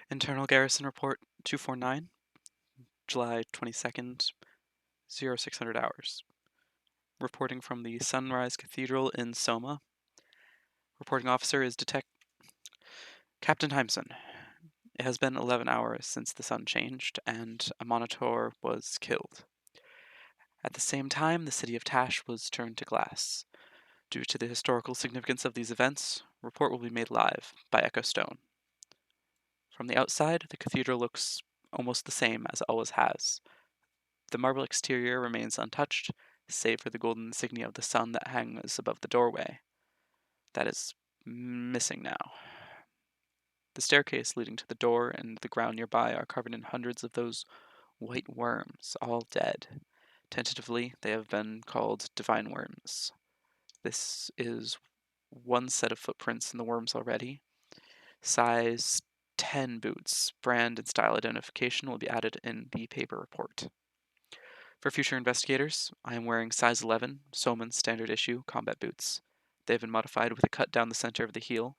Internal Garrison Report 249, July 22nd, 0600 hours. Reporting from the Sunrise Cathedral in Soma. Reporting officer is Captain Heimsson. It has been 11 hours since the sun changed, and Amaunator was killed. At the same time, the city of Tash was turned to glass. Due to the historical significance of these events, report will be made live by Echo Stone. From the outside, the cathedral looks almost the same as it always has. The marble exterior remains untouched, save for the golden insignia of the sun that hangs above the doorway. That is missing now. The staircase leading to the door and the ground nearby are covered in hundreds of those white worms, all dead. Tentatively, they have been called divine worms. This is one set of footprints in the worms already. Size 10 boots, brand and style identification will be added in the paper report. For future investigators, I am wearing size 11 Soma standard issue combat boots. They have been modified with a cut down the center of the heel.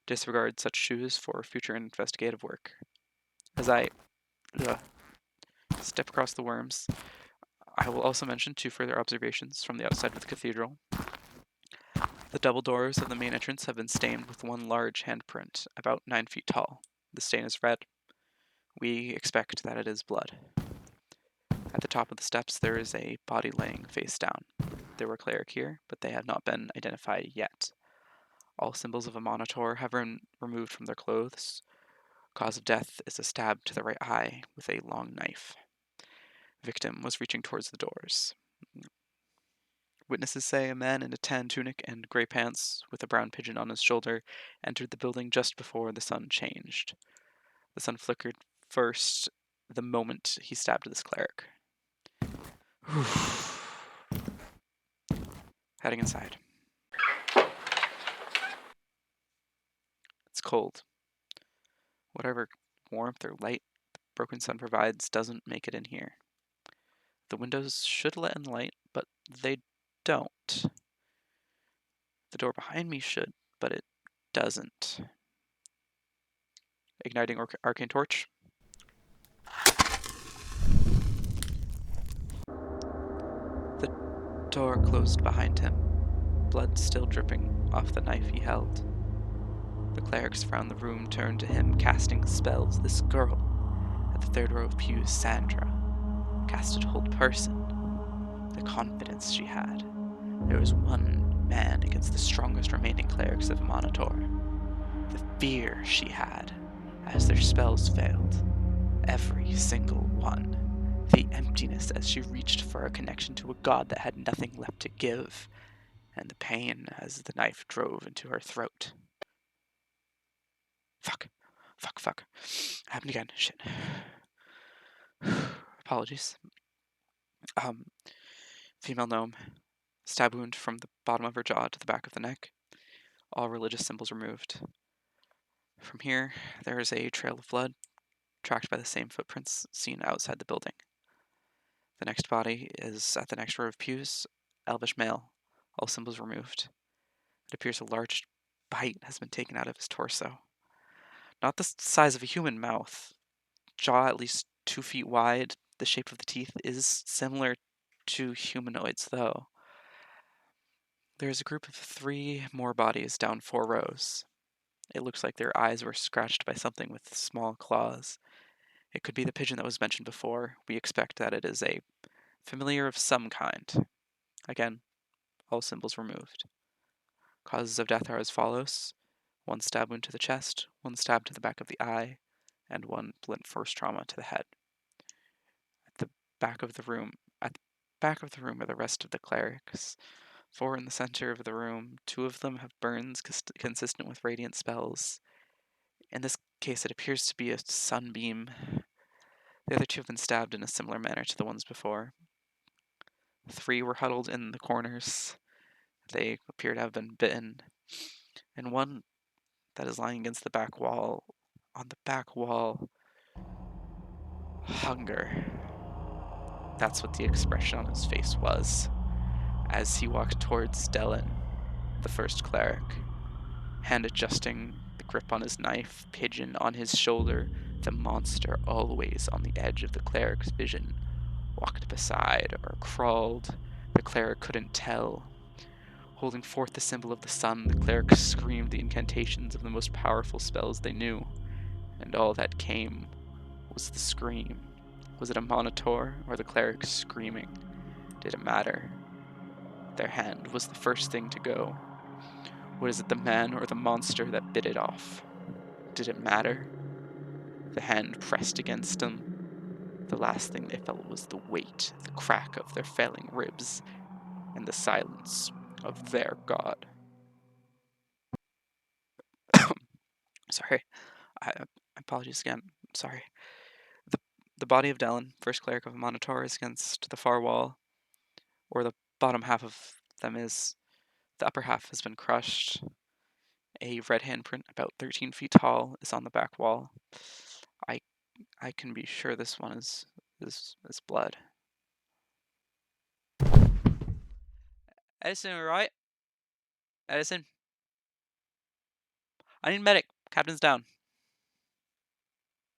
Disregard such shoes for future investigative work. As I step across the worms, I will also mention two further observations from the outside of the cathedral. The double doors of the main entrance have been stained with one large handprint, about 9 feet tall. The stain is red. We expect that it is blood. At the top of the steps, there is a body laying face down. There were cleric here, but they have not been identified yet. All symbols of Amaunator have been removed from their clothes. Cause of death is a stab to the right eye with a long knife. Victim was reaching towards the doors. Witnesses say a man in a tan tunic and gray pants with a brown pigeon on his shoulder entered the building just before the sun changed. The sun flickered first the moment he stabbed this cleric. Heading inside. It's cold. Whatever warmth or light the broken sun provides doesn't make it in here. The windows should let in light, but they don't. The door behind me should, but it doesn't. Igniting arcane torch. The door closed behind him, blood still dripping off the knife he held. The clerics around the room turned to him, casting spells. This girl at the third row of pews, Sandra, casted hold person. The confidence she had. There was one man against the strongest remaining clerics of Amaunator. The fear she had as their spells failed. Every single one. The emptiness as she reached for a connection to a god that had nothing left to give. And the pain as the knife drove into her throat. Fuck. Happened again. Shit. Apologies. Female gnome. Stab wound from the bottom of her jaw to the back of the neck. All religious symbols removed. From here, there is a trail of blood, tracked by the same footprints seen outside the building. The next body is at the next row of pews, elvish male, all symbols removed. It appears a large bite has been taken out of his torso. Not the size of a human mouth, jaw at least 2 feet wide. The shape of the teeth is similar to humanoids, though. There is a group of 3 more bodies down 4 rows. It looks like their eyes were scratched by something with small claws. It could be the pigeon that was mentioned before. We expect that it is a familiar of some kind. Again, all symbols removed. Causes of death are as follows. 1 stab wound to the chest, 1 stab to the back of the eye, and 1 blunt force trauma to the head. At the back of the room are the rest of the clerics. 4 in the center of the room. 2 of them have burns consistent with radiant spells. In this case, it appears to be a sunbeam. The other 2 have been stabbed in a similar manner to the ones before. 3 were huddled in the corners. They appear to have been bitten. And 1 that is lying against the back wall. On the back wall, hunger. That's what the expression on his face was as he walked towards Dylan, the first cleric, hand adjusting the grip on his knife, pigeon on his shoulder, The monster, always on the edge of the cleric's vision, walked beside or crawled. The cleric couldn't tell. Holding forth the symbol of the sun, the cleric screamed the incantations of the most powerful spells they knew, and all that came was the scream. Was it Amaunator or the cleric screaming? Did it matter? Their hand was the first thing to go. Was it the man or the monster that bit it off? Did it matter? The hand pressed against them. The last thing they felt was the weight, the crack of their failing ribs, and the silence of their god. Sorry, apologies again. Sorry. The, the body of Dellen, first cleric of Amaunator, is against the far wall, or the bottom half of them is. The upper half has been crushed. A red handprint about 13 feet tall is on the back wall. I can be sure this one is blood. Edison, alright? Edison? I need medic. Captain's down.